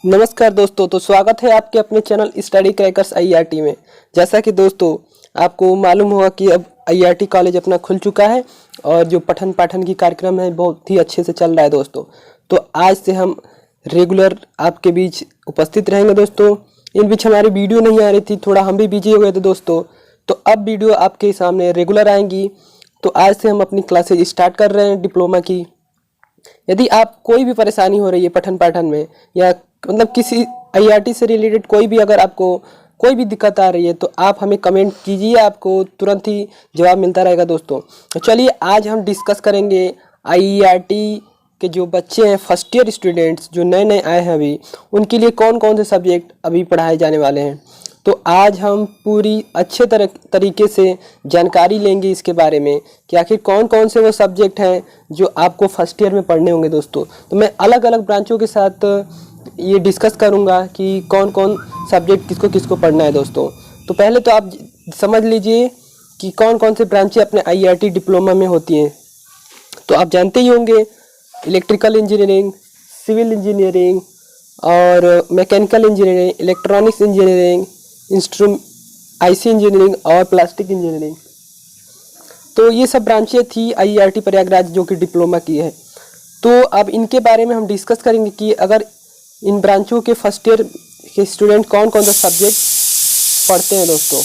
नमस्कार दोस्तों, तो स्वागत है आपके अपने चैनल स्टडी क्रैकर्स आईआरटी में। जैसा कि दोस्तों आपको मालूम होगा कि अब आईआरटी कॉलेज अपना खुल चुका है और जो पठन पाठन की कार्यक्रम है बहुत ही अच्छे से चल रहा है दोस्तों। तो आज से हम रेगुलर आपके बीच उपस्थित रहेंगे दोस्तों। इन बीच हमारी वीडियो नहीं आ रही थी, थोड़ा हम भी बिजी हो गए थे दोस्तों, तो अब वीडियो आपके सामने रेगुलर आएंगी। तो आज से हम अपनी क्लासेज स्टार्ट कर रहे हैं डिप्लोमा की। यदि आप कोई भी परेशानी हो रही है पठन पाठन में या मतलब किसी आईआरटी से रिलेटेड कोई भी अगर आपको कोई भी दिक्कत आ रही है तो आप हमें कमेंट कीजिए, आपको तुरंत ही जवाब मिलता रहेगा दोस्तों। तो चलिए आज हम डिस्कस करेंगे आईआरटी के जो बच्चे हैं फर्स्ट ईयर स्टूडेंट्स जो नए नए आए हैं अभी, उनके लिए कौन कौन से सब्जेक्ट अभी पढ़ाए जाने वाले हैं। तो आज हम पूरी अच्छे तरीके से जानकारी लेंगे इसके बारे में कि आखिर कौन कौन से वो सब्जेक्ट हैं जो आपको फर्स्ट ईयर में पढ़ने होंगे दोस्तों। तो मैं अलग अलग ब्रांचों के साथ ये डिस्कस करूंगा कि कौन कौन सब्जेक्ट किसको किसको पढ़ना है दोस्तों। तो पहले तो आप समझ लीजिए कि कौन कौन से ब्रांचें अपने आईआरटी डिप्लोमा में होती हैं। तो आप जानते ही होंगे इलेक्ट्रिकल इंजीनियरिंग, सिविल इंजीनियरिंग और mechanical engineering, electronics engineering, IC engineering और प्लास्टिक इंजीनियरिंग। तो ये सब ब्रांचें थी आईआरटी प्रयागराज जो कि डिप्लोमा की है। तो अब इनके बारे में हम डिस्कस करेंगे कि अगर इन ब्रांचों के फर्स्ट ईयर के स्टूडेंट कौन कौन सा सब्जेक्ट पढ़ते हैं दोस्तों।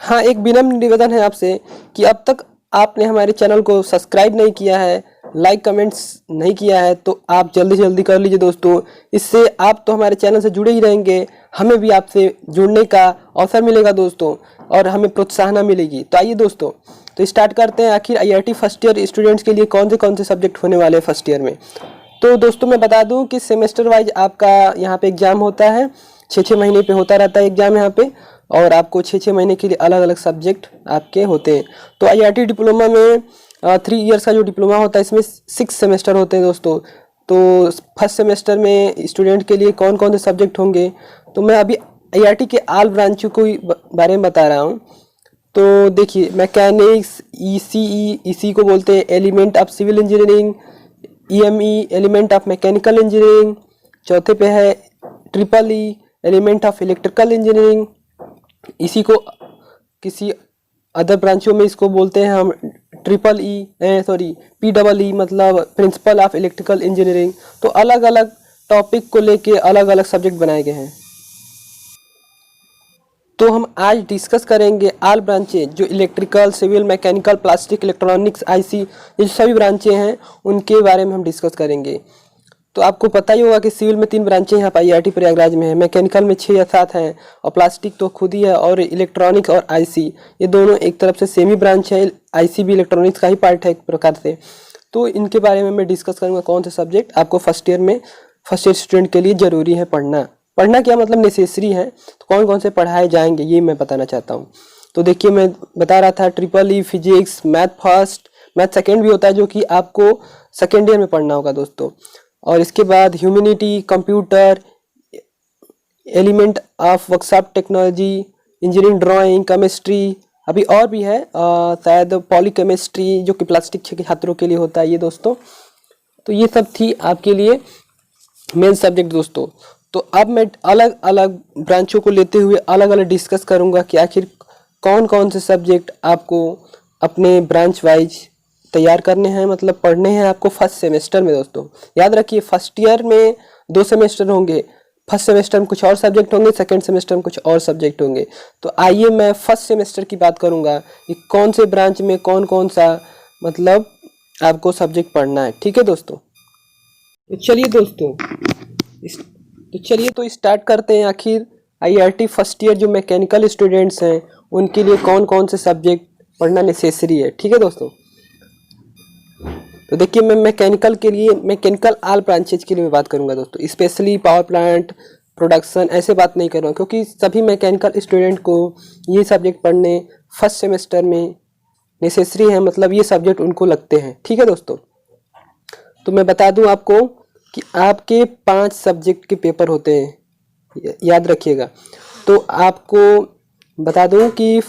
हाँ, एक विनम्र निवेदन है आपसे कि अब तक आपने हमारे चैनल को सब्सक्राइब नहीं किया है, लाइक कमेंट्स नहीं किया है, तो आप जल्दी जल्दी कर लीजिए दोस्तों। इससे आप तो हमारे चैनल से जुड़े ही रहेंगे, हमें भी आपसे जुड़ने का अवसर मिलेगा दोस्तों और हमें प्रोत्साहन मिलेगी। तो आइए दोस्तों, तो स्टार्ट करते हैं आखिर आईआरटी फर्स्ट ईयर स्टूडेंट्स के लिए कौन से सब्जेक्ट होने वाले हैं फर्स्ट ईयर में। तो दोस्तों मैं बता दूं कि सेमेस्टर वाइज आपका यहाँ पे एग्ज़ाम होता है, 6 महीने पे होता रहता है एग्ज़ाम यहाँ पे, और आपको 6 महीने के लिए अलग अलग सब्जेक्ट आपके होते हैं। तो आईआरटी डिप्लोमा में 3 इयर्स का जो डिप्लोमा होता है इसमें 6 सेमेस्टर होते हैं दोस्तों। तो फर्स्ट सेमेस्टर में स्टूडेंट के लिए कौन कौन से सब्जेक्ट होंगे, तो मैं अभी आईआरटी के ऑल ब्रांचों को बारे में बता रहा हूँ। तो देखिए मैकेनिक्स, ईसी को बोलते हैं element of civil engineering, EME element of mechanical engineering, चौथे पे है triple E element of electrical engineering. इसी को किसी अदर ब्रांचों में इसको बोलते हैं हम ट्रिपल ई PEE मतलब प्रिंसिपल ऑफ इलेक्ट्रिकल इंजीनियरिंग। तो अलग अलग टॉपिक को लेके अलग अलग सब्जेक्ट बनाए गए हैं। तो हम आज डिस्कस करेंगे ऑल ब्रांचें जो electrical, civil, mechanical, plastic, electronics, IC, ये सभी ब्रांचें हैं उनके बारे में हम डिस्कस करेंगे। तो आपको पता ही होगा कि सिविल में 3 ब्रांचें यहाँ पर आईआरटी प्रयागराज में है, मैकेनिकल में 6 या 7 हैं और प्लास्टिक तो खुद ही है, और इलेक्ट्रॉनिक्स और आईसी ये दोनों एक तरफ से सेमी ब्रांच है। आईसी भी इलेक्ट्रॉनिक्स का ही पार्ट है एक प्रकार से। तो इनके बारे में मैं डिस्कस करूँगा कौन से सब्जेक्ट आपको फर्स्ट ईयर स्टूडेंट के लिए ज़रूरी है पढ़ना क्या मतलब नेसेसरी है, तो कौन कौन से पढ़ाए जाएंगे ये मैं बताना चाहता हूँ। तो देखिए मैं बता रहा था triple E physics, math first, math second भी होता है जो कि आपको सेकेंड ईयर में पढ़ना होगा दोस्तों। और इसके बाद humanity, computer, element of workshop technology, engineering drawing, chemistry, अभी और भी है शायद पॉलीकेमिस्ट्री जो कि प्लास्टिक के छात्रों के लिए होता है ये दोस्तों। तो ये सब थी आपके लिए मेन सब्जेक्ट दोस्तों। तो अब मैं अलग अलग ब्रांचों को लेते हुए अलग अलग डिस्कस करूंगा कि आखिर कौन कौन से सब्जेक्ट आपको अपने ब्रांच वाइज तैयार करने हैं, मतलब पढ़ने हैं आपको फर्स्ट सेमेस्टर में दोस्तों। याद रखिए फर्स्ट ईयर में 2 सेमेस्टर होंगे, फर्स्ट सेमेस्टर में कुछ और सब्जेक्ट होंगे, सेकेंड सेमेस्टर में कुछ और सब्जेक्ट होंगे। तो आइए मैं फर्स्ट सेमेस्टर की बात करूँगा कि कौन से ब्रांच में कौन कौन सा मतलब आपको सब्जेक्ट पढ़ना है। ठीक है दोस्तों, तो चलिए तो स्टार्ट करते हैं आखिर आईआरटी फर्स्ट ईयर जो मैकेनिकल स्टूडेंट्स हैं उनके लिए कौन कौन से सब्जेक्ट पढ़ना नेसेसरी है। ठीक है दोस्तों, तो देखिए मैं मैकेनिकल ऑल ब्रांचेज के लिए मैं बात करूंगा दोस्तों, स्पेशली पावर प्लांट, प्रोडक्शन ऐसे बात नहीं करूँगा क्योंकि सभी मैकेनिकल स्टूडेंट को ये सब्जेक्ट पढ़ने फर्स्ट सेमेस्टर में नेसेसरी है, मतलब ये सब्जेक्ट उनको लगते हैं। ठीक है दोस्तों, तो मैं बता दूं आपको कि आपके 5 सब्जेक्ट के पेपर होते हैं, याद रखिएगा। तो आपको बता दूं कि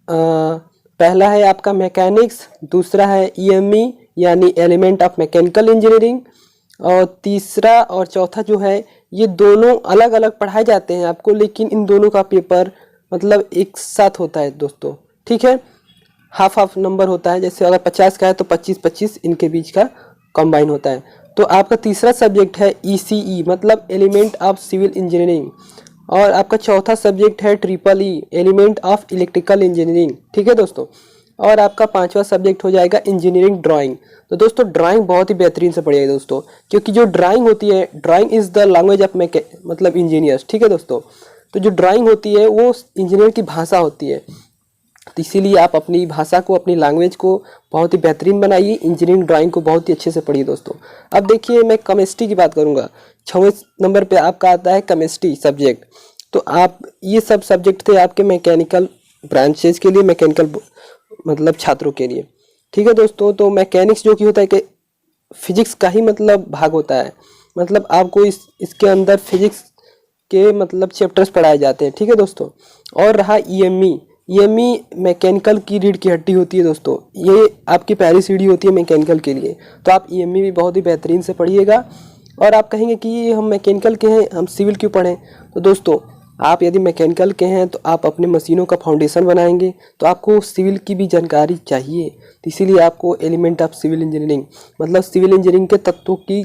पहला है आपका मैकेनिक्स, दूसरा है ईएमई यानी एलिमेंट ऑफ मैकेनिकल इंजीनियरिंग, और तीसरा और चौथा जो है ये दोनों अलग अलग पढ़ाए जाते हैं आपको, लेकिन इन दोनों का पेपर मतलब एक साथ होता है दोस्तों, ठीक है। हाफ हाफ नंबर होता है, जैसे अगर 50 का है तो 25-25 इनके बीच का कंबाइन होता है। तो आपका तीसरा सब्जेक्ट है ECE मतलब एलिमेंट ऑफ सिविल इंजीनियरिंग, और आपका चौथा सब्जेक्ट है EEE element of electrical engineering, ठीक है दोस्तों। और आपका पांचवा सब्जेक्ट हो जाएगा इंजीनियरिंग ड्राइंग। तो दोस्तों ड्राइंग बहुत ही बेहतरीन से पढ़िएगा दोस्तों, क्योंकि जो ड्राइंग होती है, drawing is the language of मतलब इंजीनियर्स, ठीक है दोस्तों। तो जो ड्राइंग होती है वो इंजीनियर की भाषा होती है, तो इसीलिए आप अपनी भाषा को, अपनी लैंग्वेज को बहुत ही बेहतरीन बनाइए, इंजीनियरिंग ड्राइंग को बहुत ही अच्छे से पढ़िए दोस्तों। अब देखिए मैं केमिस्ट्री की बात करूंगा। 6वें नंबर पे आपका आता है केमिस्ट्री सब्जेक्ट। तो आप ये सब सब्जेक्ट थे आपके मैकेनिकल ब्रांचेज के लिए, मैकेनिकल मतलब छात्रों के लिए, ठीक है दोस्तों। तो मैकेनिक्स जो कि होता है कि फिजिक्स का ही मतलब भाग होता है, मतलब आपको इसके अंदर फिजिक्स के मतलब चैप्टर्स पढ़ाए जाते हैं, ठीक है दोस्तों। और रहा EME मैकेनिकल की रीढ़ की हड्डी होती है दोस्तों, ये आपकी पहली सीढ़ी होती है मैकेनिकल के लिए। तो आप EME भी बहुत ही बेहतरीन से पढ़िएगा। और आप कहेंगे कि ये हम मैकेनिकल के हैं, हम सिविल क्यों पढ़ें? तो दोस्तों आप यदि मैकेनिकल के हैं तो आप अपने मशीनों का फाउंडेशन बनाएंगे, तो आपको सिविल की भी जानकारी चाहिए। तो इसीलिए आपको एलिमेंट ऑफ सिविल इंजीनियरिंग मतलब सिविल इंजीनियरिंग के तत्वों की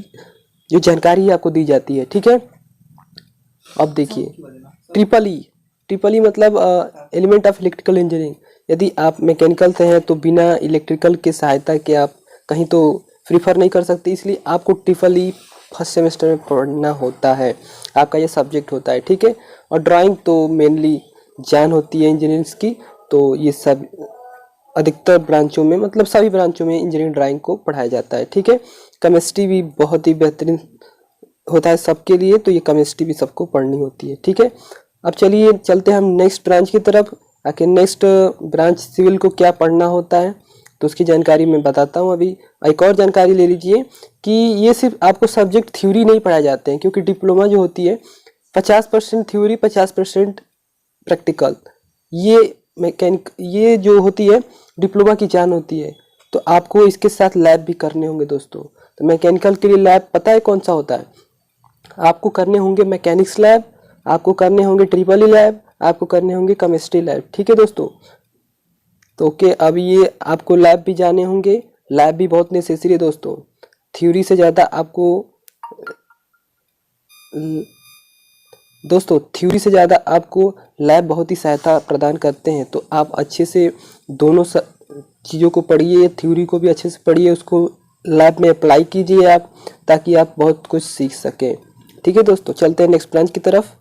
जो जानकारी है आपको दी जाती है, ठीक है। अब देखिए ट्रिपल ई मतलब एलिमेंट ऑफ इलेक्ट्रिकल इंजीनियरिंग। यदि आप मैकेनिकल से हैं तो बिना इलेक्ट्रिकल के सहायता के आप कहीं तो प्रीफर नहीं कर सकते, इसलिए आपको EEE फर्स्ट सेमेस्टर में पढ़ना होता है, आपका ये सब्जेक्ट होता है, ठीक है। और ड्राइंग तो मेनली जान होती है इंजीनियरिंग्स की, तो ये सब अधिकतर ब्रांचों में मतलब सभी ब्रांचों में इंजीनियरिंग ड्राइंग को पढ़ाया जाता है, ठीक है। केमिस्ट्री भी बहुत ही बेहतरीन होता है सबके लिए, तो ये केमिस्ट्री भी सबको पढ़नी होती है, ठीक है। अब चलिए चलते हैं हम नेक्स्ट ब्रांच की तरफ। आखिर नेक्स्ट ब्रांच सिविल को क्या पढ़ना होता है तो उसकी जानकारी मैं बताता हूँ। अभी एक और जानकारी ले लीजिए कि ये सिर्फ आपको सब्जेक्ट थ्योरी नहीं पढ़ाए जाते हैं, क्योंकि डिप्लोमा जो होती है 50% थ्योरी 50% प्रैक्टिकल, ये जो होती है डिप्लोमा की जान होती है। तो आपको इसके साथ लैब भी करने होंगे दोस्तों। तो मैकेनिकल के लिए लैब पता है कौन सा होता है? आपको करने होंगे मैकेनिक्स लैब, आपको करने होंगे EEE लैब, आपको करने होंगे केमिस्ट्री लैब, ठीक है दोस्तों। तो ओके, अब ये आपको लैब भी जाने होंगे, लैब भी बहुत नेसेसरी है दोस्तों। थ्योरी से ज़्यादा आपको थ्योरी से ज़्यादा आपको लैब बहुत ही सहायता प्रदान करते हैं। तो आप अच्छे से दोनों चीज़ों को पढ़िए, थ्योरी को भी अच्छे से पढ़िए, उसको लैब में अप्लाई कीजिए आप, ताकि आप बहुत कुछ सीख सकें, ठीक है दोस्तों। चलते हैं नेक्स्ट ब्रांच की तरफ।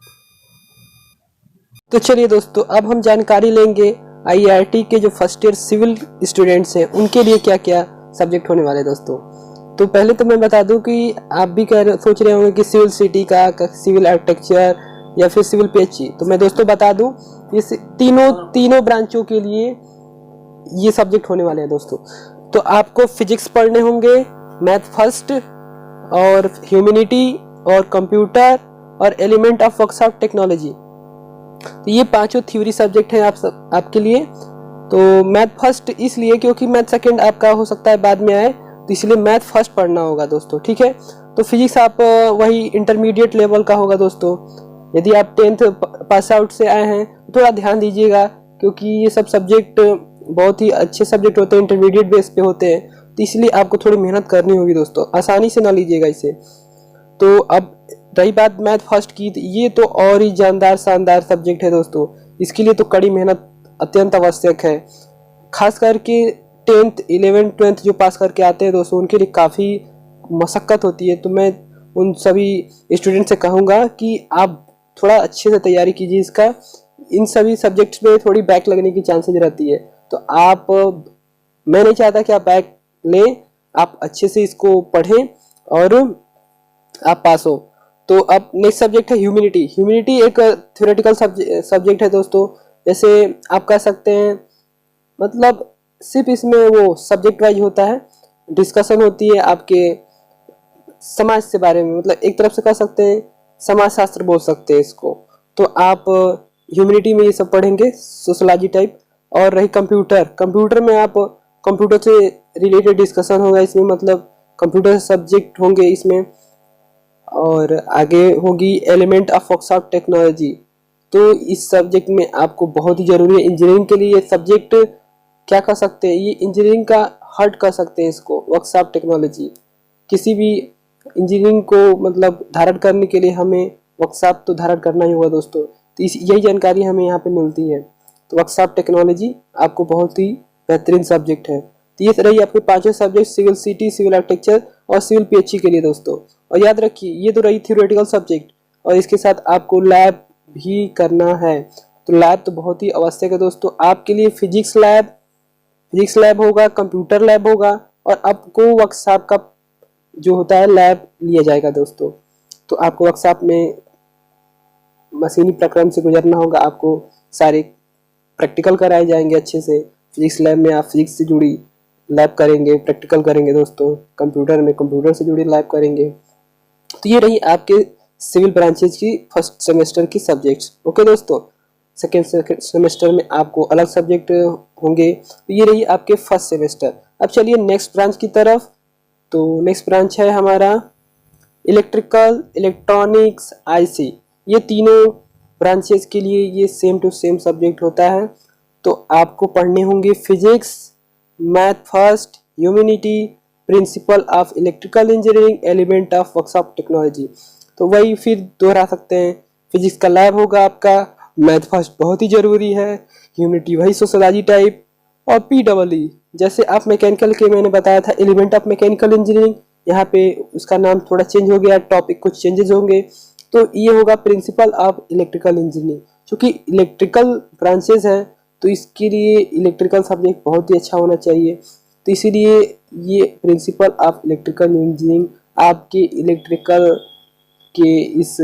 तो चलिए दोस्तों अब हम जानकारी लेंगे IIT के जो फर्स्ट ईयर सिविल स्टूडेंट्स हैं उनके लिए क्या क्या सब्जेक्ट होने वाले हैं दोस्तों। तो पहले तो मैं बता दूं कि आप भी सोच रहे होंगे कि सिविल सिटी का सिविल आर्किटेक्चर या फिर सिविल PHE। तो मैं दोस्तों बता दूं इस तीनों ब्रांचों के लिए ये सब्जेक्ट होने वाले हैं दोस्तों। तो आपको फिजिक्स पढ़ने होंगे, मैथ फर्स्ट और ह्यूमैनिटी और कंप्यूटर और एलिमेंट ऑफ वर्कशॉप टेक्नोलॉजी। तो ये पांचों थ्योरी सब्जेक्ट हैं आपके लिए। तो मैथ फर्स्ट इसलिए क्योंकि मैथ सेकंड आपका हो सकता है बाद में आए, तो इसलिए मैथ फर्स्ट पढ़ना होगा दोस्तों, ठीक है। तो फिजिक्स आप वही इंटरमीडिएट लेवल का होगा दोस्तों। यदि आप 10th पास आउट से आए हैं तो थोड़ा ध्यान दीजिएगा, क्योंकि ये सब सब्जेक्ट बहुत ही अच्छे सब्जेक्ट होते हैं, इंटरमीडिएट बेस पे होते हैं, तो इसलिए आपको थोड़ी मेहनत करनी होगी दोस्तों, आसानी से ना लीजिएगा इसे। तो अब रही बात मैथ फर्स्ट की, तो ये तो और ही जानदार शानदार सब्जेक्ट है दोस्तों। इसके लिए तो कड़ी मेहनत अत्यंत आवश्यक है, खास करके 10th 11th 12th जो पास करके आते हैं दोस्तों, उनके लिए काफ़ी मशक्क़त होती है। तो मैं उन सभी स्टूडेंट से कहूँगा कि आप थोड़ा अच्छे से तैयारी कीजिए इसका। इन सभी सब्जेक्ट्स में थोड़ी बैक लगने की चांसेज रहती है, तो मैं नहीं चाहता कि आप बैक लें, आप अच्छे से इसको पढ़ें और आप पास हो। तो अब नेक्स्ट सब्जेक्ट है ह्यूमैनिटी एक थ्योरेटिकल सब्जेक्ट है दोस्तों। जैसे आप कह सकते हैं मतलब सिर्फ इसमें वो सब्जेक्ट वाइज होता है, डिस्कशन होती है आपके समाज से बारे में, मतलब एक तरफ से कह सकते हैं समाज शास्त्र बोल सकते हैं इसको। तो आप ह्यूमैनिटी में ये सब पढ़ेंगे, सोशलॉजी टाइप। और रही कंप्यूटर में आप कंप्यूटर से रिलेटेड डिस्कशन होगा इसमें, मतलब कंप्यूटर सब्जेक्ट होंगे इसमें। और आगे होगी एलिमेंट ऑफ वर्कशॉप टेक्नोलॉजी। तो इस सब्जेक्ट में आपको बहुत ही ज़रूरी है इंजीनियरिंग के लिए। ये सब्जेक्ट क्या कर सकते हैं, ये इंजीनियरिंग का हार्ट कर सकते हैं इसको, वर्कशॉप टेक्नोलॉजी। किसी भी इंजीनियरिंग को मतलब धारण करने के लिए हमें वर्कशॉप तो धारण करना ही होगा दोस्तों। तो यही जानकारी हमें यहाँ पे मिलती है। तो वर्कशॉप टेक्नोलॉजी आपको बहुत ही बेहतरीन सब्जेक्ट है। तो ये रही आपके पांचों subject, civil city, civil architecture और सिविल पीएचई के लिए दोस्तों। और याद रखिए ये तो रही थ्योरेटिकल सब्जेक्ट, और इसके साथ आपको लैब भी करना है। तो लैब तो बहुत ही आवश्यक है दोस्तों आपके लिए। फिजिक्स लैब होगा, कंप्यूटर लैब होगा, और आपको वर्कशॉप का जो होता है लैब लिया जाएगा दोस्तों। तो आपको वर्कशॉप में मशीनी प्रक्रम से गुजरना होगा, आपको सारे प्रैक्टिकल कराए जाएंगे अच्छे से। फिजिक्स लैब में आप फिजिक्स से जुड़ी लैब करेंगे, प्रैक्टिकल करेंगे दोस्तों। कंप्यूटर में कंप्यूटर से जुड़ी लैब करेंगे। तो ये रही आपके सिविल ब्रांचेज की फर्स्ट सेमेस्टर की सब्जेक्ट्स। ओके दोस्तों, सेकेंड सेमेस्टर में आपको अलग सब्जेक्ट होंगे। तो ये रही आपके फर्स्ट सेमेस्टर। अब चलिए नेक्स्ट ब्रांच की तरफ। तो नेक्स्ट ब्रांच है हमारा इलेक्ट्रिकल, इलेक्ट्रॉनिक्स, आईसी। ये तीनों ब्रांचेस के लिए ये सेम टू सेम सब्जेक्ट होता है। तो आपको पढ़ने होंगे physics, math first, humanity, principle of electrical engineering, element of workshop technology. तो वही फिर दोहरा सकते हैं। फिजिक्स का लैब होगा आपका, मैथ फर्स्ट बहुत ही जरूरी है, ह्यूमैनिटी वही सोशोलॉजी टाइप, और पीडब्ल्यूई जैसे आप मैकेनिकल के मैंने बताया था एलिमेंट ऑफ मैकेनिकल इंजीनियरिंग, यहाँ पे उसका नाम थोड़ा चेंज हो गया, टॉपिक कुछ चेंजेस होंगे। तो ये होगा प्रिंसिपल ऑफ इलेक्ट्रिकल इंजीनियरिंग। क्योंकि इलेक्ट्रिकल ब्रांचेस है तो इसके लिए इलेक्ट्रिकल सब्जेक्ट बहुत ही अच्छा होना चाहिए। तो इसीलिए ये प्रिंसिपल ऑफ इलेक्ट्रिकल इंजीनियरिंग आपके इलेक्ट्रिकल के इस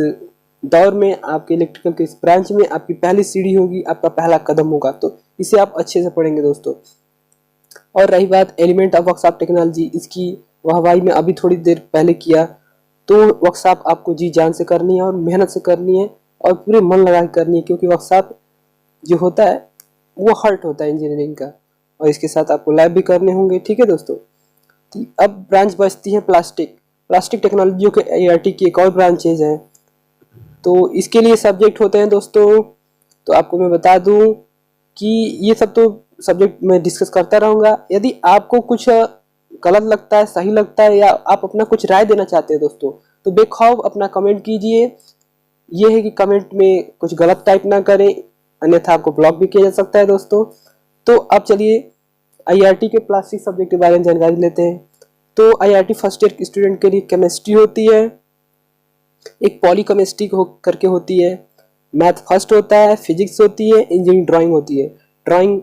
दौर में, आपके इलेक्ट्रिकल के इस ब्रांच में आपकी पहली सीढ़ी होगी, आपका पहला कदम होगा। तो इसे आप अच्छे से पढ़ेंगे दोस्तों। और रही बात एलिमेंट ऑफ वर्कशॉप टेक्नोलॉजी, इसकी वाहवाही में अभी थोड़ी देर पहले किया। तो वर्कशॉप आपको जी जान से करनी है और मेहनत से करनी है और पूरे मन लगा के करनी है, क्योंकि वर्कशॉप जो होता है वो हार्ट होता है इंजीनियरिंग का। और इसके साथ आपको लैब भी करने होंगे। ठीक है दोस्तों। अब ब्रांच बचती है प्लास्टिक टेक्नोलॉजी, जो कि आईआईटी की एक और ब्रांचेज है। तो इसके लिए सब्जेक्ट होते हैं दोस्तों। तो आपको मैं बता दूं कि ये सब तो सब्जेक्ट मैं डिस्कस करता रहूँगा। यदि आपको कुछ गलत लगता है, सही लगता है, या आप अपना कुछ राय देना चाहते हैं दोस्तों, तो बेखौफ अपना कमेंट कीजिए। ये है कि कमेंट में कुछ गलत टाइप ना करें, अन्यथा आपको ब्लॉक भी किया जा सकता है दोस्तों। तो अब चलिए आईआईटी के प्लास्टिक सब्जेक्ट के बारे में जानकारी लेते हैं। तो आईआईटी फर्स्ट ईयर स्टूडेंट के लिए केमिस्ट्री होती है, एक पॉली केमिस्ट्री करके होती है, मैथ फर्स्ट होता है, फिजिक्स होती है, इंजीनियरिंग ड्राइंग होती है। ड्राइंग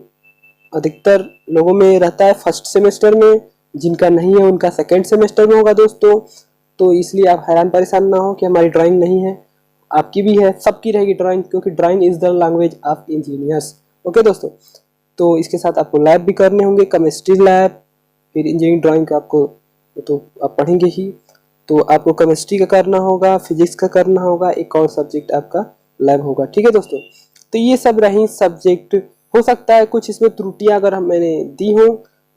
अधिकतर लोगों में रहता है फर्स्ट सेमेस्टर में, जिनका नहीं है उनका सेकेंड सेमेस्टर में होगा दोस्तों। तो इसलिए आप हैरान परेशान ना हो कि हमारी ड्राइंग नहीं है, आपकी भी है, सबकी रहेगी ड्राइंग, क्योंकि drawing is the language of engineers. Okay दोस्तों। तो इसके साथ आपको लैब भी करने होंगे, केमिस्ट्री लैब, फिर इंजीनियरिंग ड्राइंग का आपको तो आप पढ़ेंगे ही। तो आपको केमिस्ट्री का करना होगा, फिजिक्स का करना होगा, एक और सब्जेक्ट आपका लैब होगा। ठीक है दोस्तों। तो ये सब रही सब्जेक्ट। हो सकता है कुछ इसमें त्रुटियां अगर मैंने दी हो,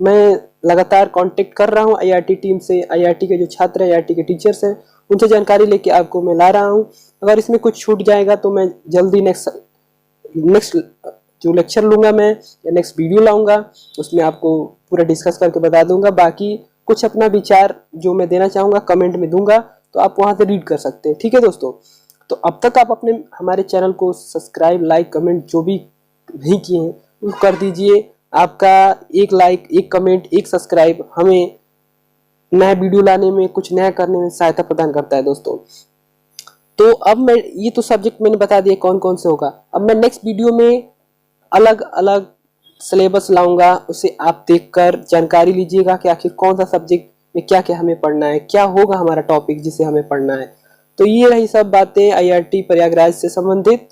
मैं लगातार कांटेक्ट कर रहा हूँ आईआईटी टीम से, आईआईटी के जो छात्र हैं, आईआईटी के टीचर्स हैं, उनसे जानकारी लेके आपको मैं ला रहा हूँ। अगर इसमें कुछ छूट जाएगा तो मैं जल्दी नेक्स्ट जो लेक्चर लूँगा मैं, या नेक्स्ट वीडियो लाऊंगा, उसमें आपको पूरा डिस्कस करके बता दूंगा। बाकी कुछ अपना विचार जो मैं देना चाहूँगा कमेंट में दूंगा, तो आप वहाँ से रीड कर सकते हैं। ठीक है दोस्तों। तो अब तक आप अपने हमारे चैनल को सब्सक्राइब, लाइक, कमेंट जो भी नहीं किए हैं वो कर दीजिए। आपका एक लाइक, एक कमेंट, एक सब्सक्राइब हमें नया वीडियो लाने में, कुछ नया करने में सहायता प्रदान करता है दोस्तों। तो अब मैं ये तो सब्जेक्ट मैंने बता दिया कौन कौन से होगा। अब मैं नेक्स्ट वीडियो में अलग अलग सिलेबस लाऊंगा, उसे आप देखकर जानकारी लीजिएगा कि आखिर कौन सा सब्जेक्ट में क्या क्या हमें पढ़ना है, क्या होगा हमारा टॉपिक जिसे हमें पढ़ना है। तो ये रही सब बातें आईआईटी प्रयागराज से संबंधित।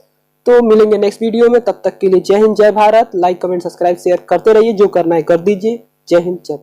तो मिलेंगे नेक्स्ट वीडियो में, तब तक के लिए जय हिंद, जय Bharat. Like, comment, subscribe, share करते रहिए, जो करना है कर दीजिए। जय हिंद, जय भारत।